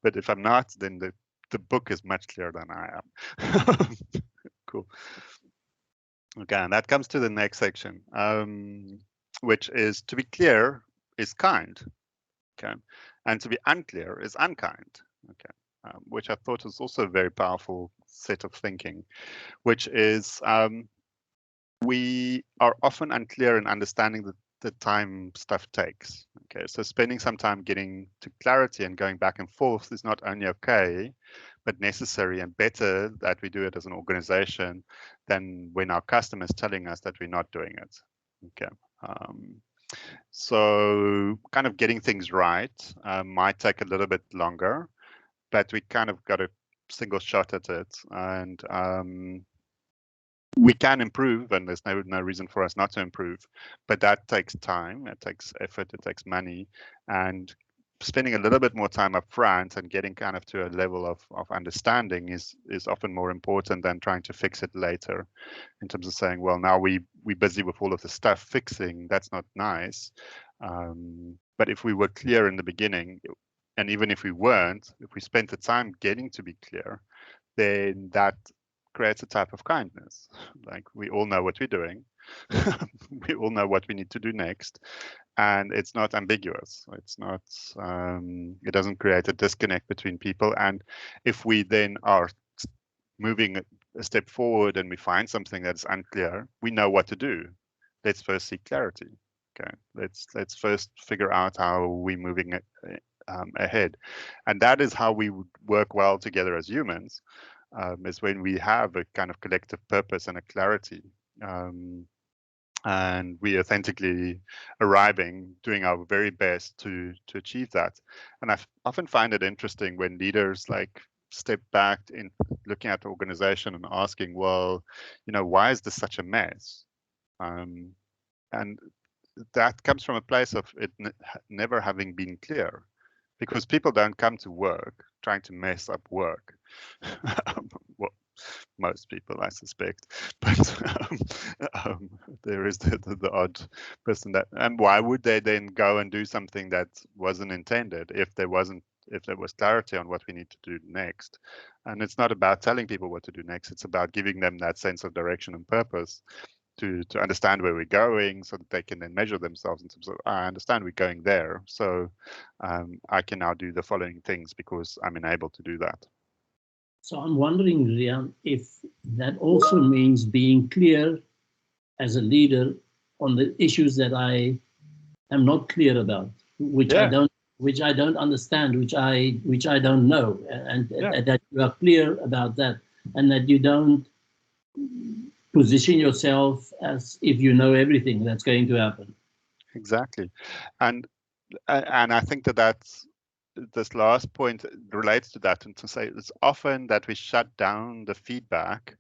But if I'm not, then the book is much clearer than I am. Cool. Okay, and that comes to the next section, which is, to be clear is kind. Okay, and to be unclear is unkind. Okay, which I thought was also a very powerful set of thinking, which is we are often unclear in understanding the time stuff takes. Okay, so spending some time getting to clarity and going back and forth is not only okay, but necessary and better that we do it as an organization than when our customers telling us that we're not doing it. Okay. So kind of getting things right might take a little bit longer, but we kind of got a single shot at it, and we can improve, and there's no reason for us not to improve, but that takes time, it takes effort, it takes money, and spending a little bit more time up front and getting kind of to a level of understanding is often more important than trying to fix it later, in terms of saying, well, now we're busy with all of the stuff fixing. That's not nice. But if we were clear in the beginning, and even if we weren't, if we spent the time getting to be clear, then that creates a type of kindness. Like, we all know what we're doing. We all know what we need to do next. And it's not ambiguous. It's not, it doesn't create a disconnect between people. And if we then are moving a step forward and we find something that's unclear, we know what to do. Let's first seek clarity. Okay, let's first figure out how we're moving ahead, and that is how we would work well together as humans. Is when we have a kind of collective purpose and a clarity, and we authentically arriving, doing our very best to achieve that. And I often find it interesting when leaders like step back in looking at the organization and asking, well, why is this such a mess? And that comes from a place of it never having been clear, because people don't come to work trying to mess up work. Well, most people, I suspect, but there is the odd person that. And why would they then go and do something that wasn't intended if there was clarity on what we need to do next? And it's not about telling people what to do next. It's about giving them that sense of direction and purpose to understand where we're going, so that they can then measure themselves in terms of, I understand we're going there, so I can now do the following things because I'm enabled to do that. So I'm wondering, Rian, if that also means being clear as a leader on the issues that I am not clear about, which I don't understand, which I don't know, and that you are clear about that, and that you don't position yourself as if you know everything that's going to happen. Exactly, and I think that's this last point relates to that, and to say it's often that we shut down the feedback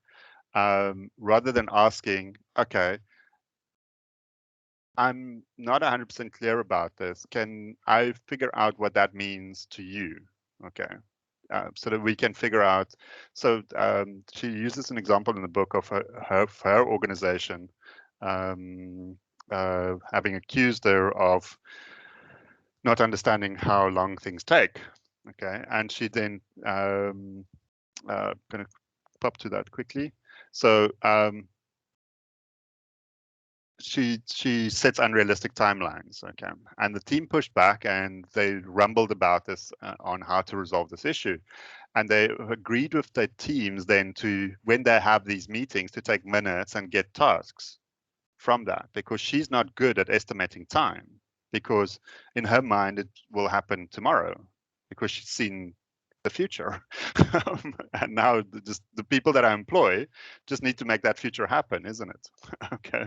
rather than asking, okay, I'm not 100% clear about this. Can I figure out what that means to you? Okay. So that we can figure out. So she uses an example in the book of her organization having accused her of not understanding how long things take. Okay, and she then going to pop to that quickly. So she sets unrealistic timelines. Okay, and the team pushed back and they rumbled about this on how to resolve this issue. And they agreed with their teams then to, when they have these meetings, to take minutes and get tasks from that, because she's not good at estimating time, because in her mind it will happen tomorrow because she's seen the future. And now just the people that I employ just need to make that future happen, isn't it? Okay.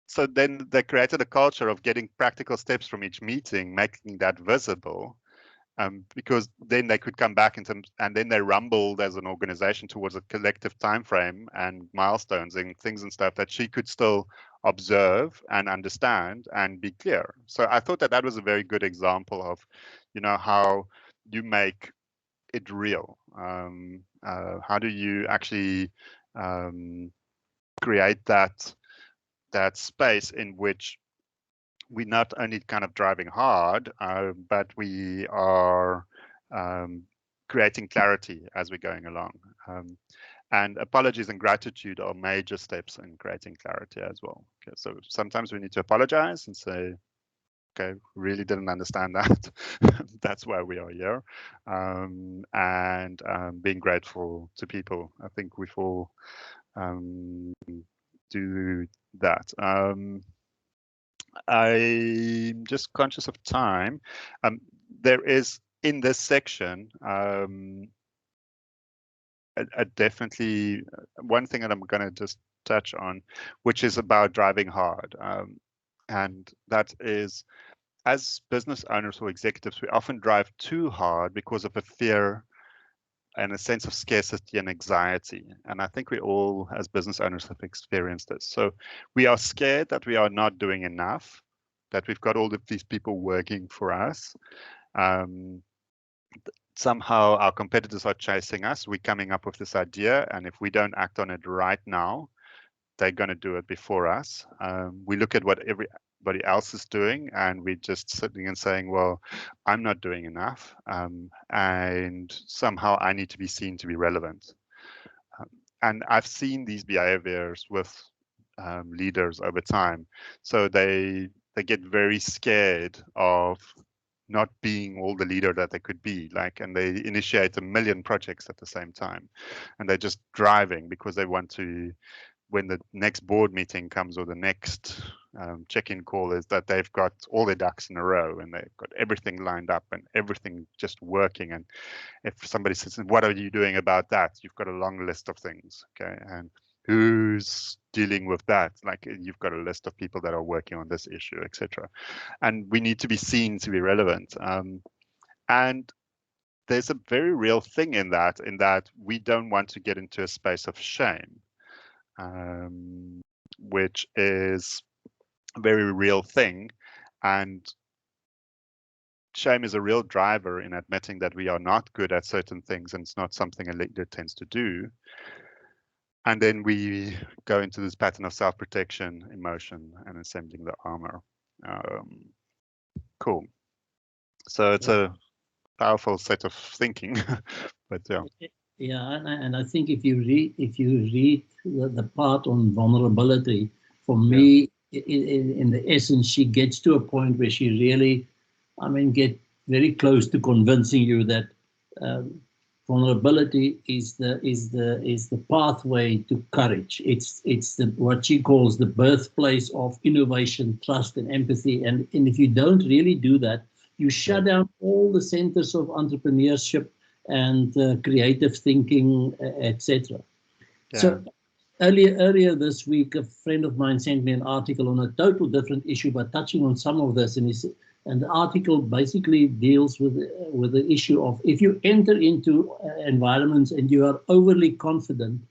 So then they created a culture of getting practical steps from each meeting, making that visible. Because then they could come back and then they rumbled as an organization towards a collective time frame and milestones and things and stuff that she could still observe and understand and be clear. So I thought that was a very good example of, how you make it real. How do you actually create that space in which we're not only kind of driving hard, but we are creating clarity as we're going along. And apologies and gratitude are major steps in creating clarity as well. Okay, so sometimes we need to apologize and say, okay, really didn't understand that. That's why we are here. And being grateful to people. I think we all do that. I'm just conscious of time. There is in this section definitely one thing that I'm going to just touch on, which is about driving hard. And that is, as business owners or executives, we often drive too hard because of a fear and a sense of scarcity and anxiety. And I think we all, as business owners, have experienced this. So we are scared that we are not doing enough. that we've got all of these people working for us. Somehow our competitors are chasing us. We're coming up with this idea, and if we don't act on it right now, they're going to do it before us. We look at what everybody else is doing, and we're just sitting and saying, well, I'm not doing enough, and somehow I need to be seen to be relevant. And I've seen these behaviors with leaders over time. So they get very scared of not being all the leader that they could be, like, and they initiate a million projects at the same time, and they're just driving because they want to, when the next board meeting comes or the next check-in call, is that they've got all their ducks in a row and they've got everything lined up and everything just working. And if somebody says, what are you doing about that? You've got a long list of things, okay? And who's dealing with that? Like, you've got a list of people that are working on this issue, etc. And we need to be seen to be relevant. And there's a very real thing in that we don't want to get into a space of shame, which is a very real thing. And shame is a real driver in admitting that we are not good at certain things and it's not something a leader tends to do. And then we go into this pattern of self-protection, emotion, and assembling the armor. Cool. So it's a powerful set of thinking, but yeah. Yeah, and I think if you read the part on vulnerability, for me, in the essence, she gets to a point where she really, get very close to convincing you that vulnerability is the pathway to courage. It's what she calls the birthplace of innovation, trust, and empathy. And if you don't really do that, you shut down all the centers of entrepreneurship and creative thinking, etc. Yeah. So earlier this week, a friend of mine sent me an article on a total different issue, but touching on some of this, and the article basically deals with the issue of, if you enter into environments and you are overly confident,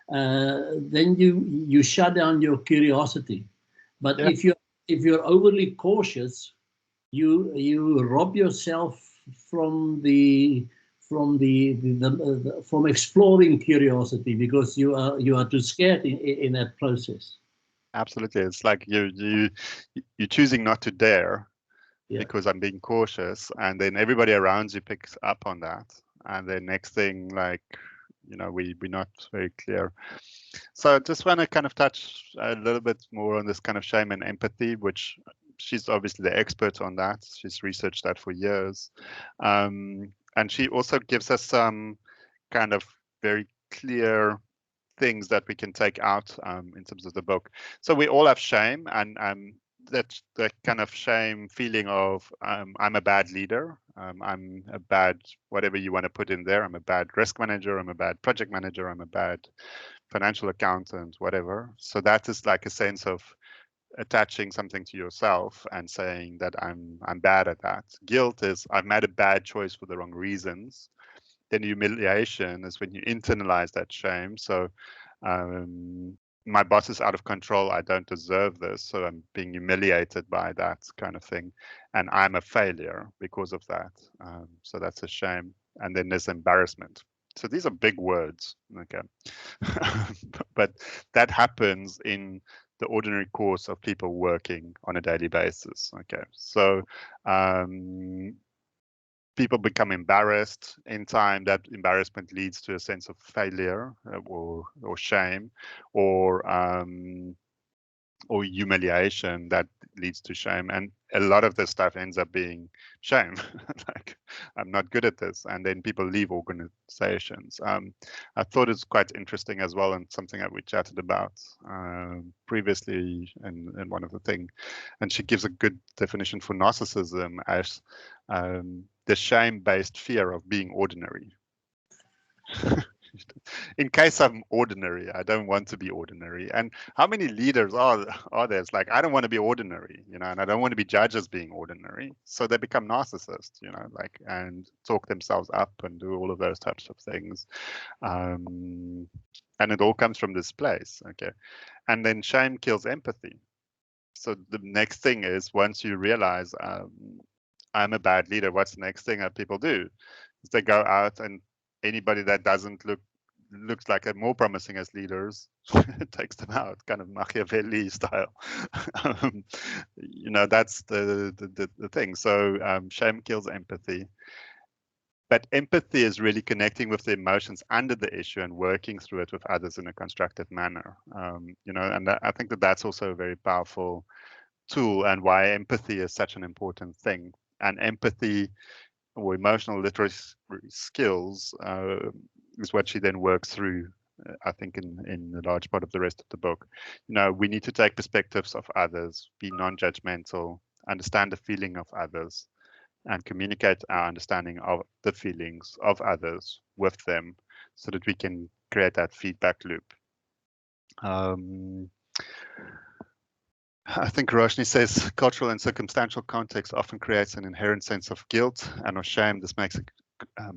then you shut down your curiosity. But if you're overly cautious, you rob yourself from exploring curiosity, because you are too scared in that process. Absolutely, it's like you're choosing not to dare because I'm being cautious, and then everybody around you picks up on that, and then next thing, like, we're not very clear. So I just want to kind of touch a little bit more on this kind of shame and empathy, which she's obviously the expert on that. She's researched that for years. And she also gives us some kind of very clear things that we can take out in terms of the book. So we all have shame, and that kind of shame feeling of I'm a bad leader, I'm a bad, whatever you want to put in there, I'm a bad risk manager, I'm a bad project manager, I'm a bad financial accountant, whatever. So that is like a sense of attaching something to yourself and saying that I'm bad at that. Guilt is I've made a bad choice for the wrong reasons. Then humiliation is when you internalize that shame. So my boss is out of control, I don't deserve this, so I'm being humiliated by that kind of thing, and I'm a failure because of that. So that's a shame. And then there's embarrassment. So these are big words, okay? But that happens in the ordinary course of people working on a daily basis, okay? So people become embarrassed. In time, that embarrassment leads to a sense of failure or shame, or humiliation that leads to shame. And a lot of this stuff ends up being shame. Like, I'm not good at this. And then people leave organizations. I thought it's quite interesting as well, and something that we chatted about previously in one of the things. And she gives a good definition for narcissism as the shame-based fear of being ordinary. In case I'm ordinary, I don't want to be ordinary. And how many leaders are there? It's like, I don't want to be ordinary, and I don't want to be judged as being ordinary. So they become narcissists, like, and talk themselves up and do all of those types of things. And it all comes from this place, okay? And then shame kills empathy. so the next thing is, once you realize I'm a bad leader, what's the next thing that people do? Is they go out, and anybody that doesn't looks like they're more promising as leaders takes them out, kind of Machiavelli style. That's the thing. So shame kills empathy. But empathy is really connecting with the emotions under the issue and working through it with others in a constructive manner. And I think that's also a very powerful tool, and why empathy is such an important thing. And empathy or emotional literacy skills is what she then works through, I think, in a large part of the rest of the book. We need to take perspectives of others, be non-judgmental, understand the feeling of others, and communicate our understanding of the feelings of others with them, so that we can create that feedback loop. I think Roshni says cultural and circumstantial context often creates an inherent sense of guilt and of shame. This makes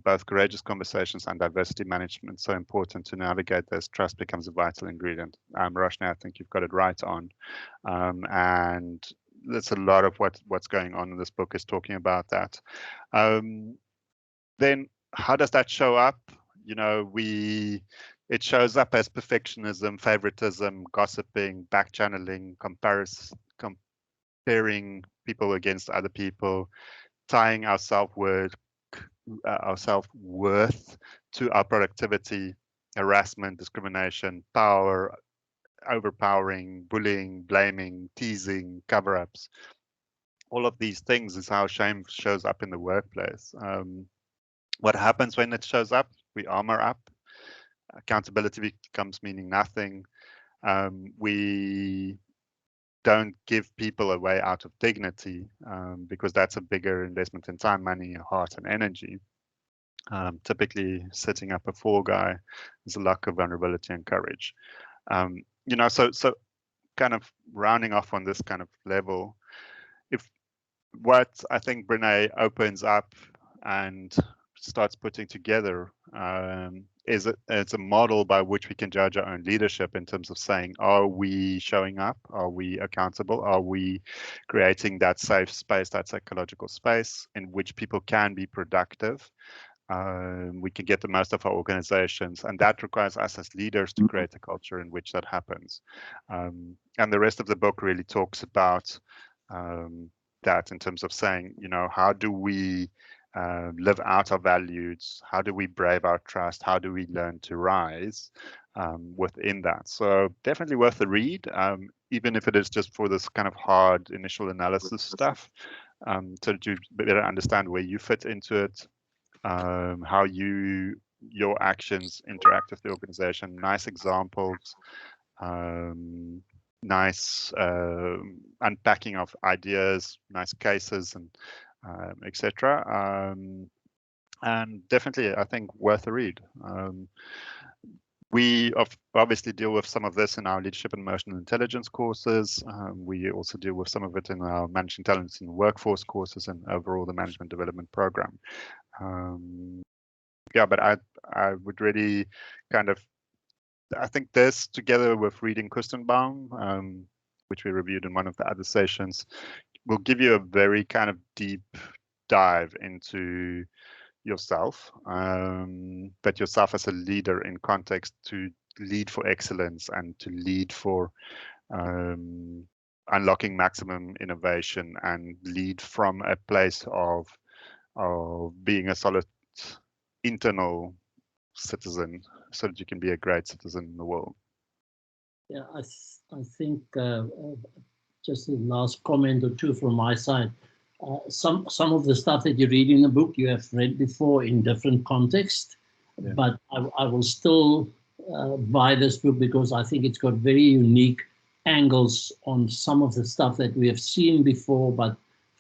both courageous conversations and diversity management so important to navigate this. Trust becomes a vital ingredient. Roshni, I think you've got it right on. And that's a lot of what's going on in this book is talking about that. Then how does that show up? It shows up as perfectionism, favoritism, gossiping, back-channeling, comparing people against other people, tying our self-worth to our productivity, harassment, discrimination, power, overpowering, bullying, blaming, teasing, cover-ups. All of these things is how shame shows up in the workplace. What happens when it shows up? We armor up. Accountability becomes meaning nothing. We don't give people a way out of dignity, because that's a bigger investment in time, money, heart, and energy. Typically, setting up a fall guy is a lack of vulnerability and courage. So kind of rounding off on this kind of level, what I think Brene opens up and starts putting together it's a model by which we can judge our own leadership in terms of saying, are we showing up? Are we accountable? Are we creating that safe space, that psychological space in which people can be productive? We can get the most of our organizations, and that requires us as leaders to create a culture in which that happens. And the rest of the book really talks about that in terms of saying, how do we live out our values? How do we brave our trust? How do we learn to rise within that? So definitely worth a read, even if it is just for this kind of hard initial analysis stuff, so that you better understand where you fit into it, how your actions interact with the organization. Nice examples, nice unpacking of ideas, nice cases, and etc. And definitely, I think, worth a read. We obviously deal with some of this in our leadership and emotional intelligence courses. We also deal with some of it in our managing talents in the workforce courses and overall the management development program. But I would really I think this, together with reading Kustenbaum, which we reviewed in one of the other sessions, will give you a very kind of deep dive into yourself, but yourself as a leader in context to lead for excellence and to lead for unlocking maximum innovation and lead from a place of being a solid internal citizen, so that you can be a great citizen in the world. Yeah, I think just a last comment or two from my side. Some of the stuff that you read in the book you have read before in different contexts, yeah. But I will still buy this book because I think it's got very unique angles on some of the stuff that we have seen before, but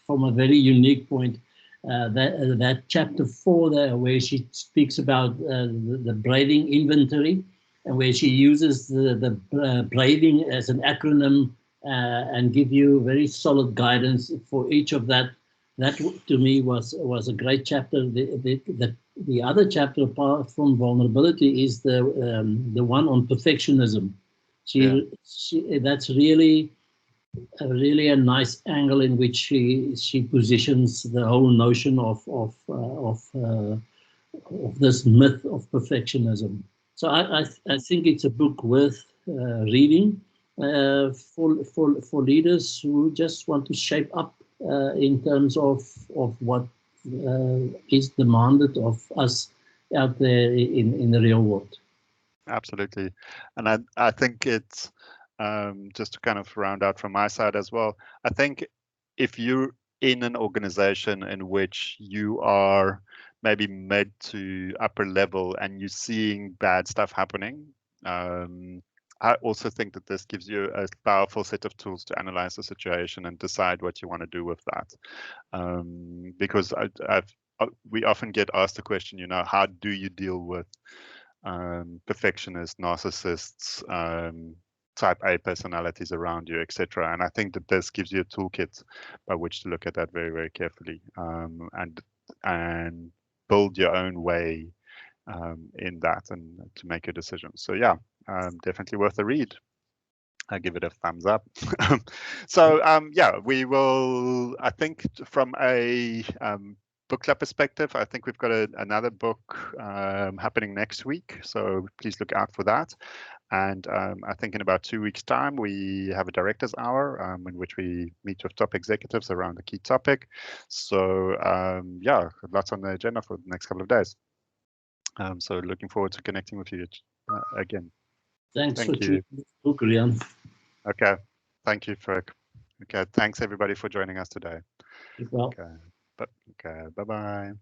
from a very unique point. That chapter 4 there, where she speaks about the braiding inventory, and where she uses the braiding as an acronym and give you very solid guidance for each of that. That to me was a great chapter. The other chapter, apart from vulnerability, is the one on perfectionism. That's really really a nice angle in which she positions the whole notion of this myth of perfectionism. So I think it's a book worth reading for leaders who just want to shape up in terms of what is demanded of us out there in the real world. Absolutely. And I think it's just to kind of round out from my side as well. I think if you're in an organization in which you are maybe mid to upper level and you're seeing bad stuff happening, I also think that this gives you a powerful set of tools to analyze the situation and decide what you want to do with that. Because we often get asked the question, how do you deal with perfectionists, narcissists, type A personalities around you, etc. And I think that this gives you a toolkit by which to look at that very, very carefully, and build your own way in that and to make a decision. So yeah, definitely worth a read. I give it a thumbs up. So yeah, we will. I think from a book club perspective, I think we've got another book happening next week. So please look out for that. And I think in about 2 weeks' time, we have a director's hour in which we meet with top executives around a key topic. So yeah, lots on the agenda for the next couple of days. So looking forward to connecting with you again. Thanks for Thank you. choosing the book, Rian. Okay. Thank you, Frick. Okay. Thanks everybody for joining us today. Well. Okay. Okay. Bye-bye.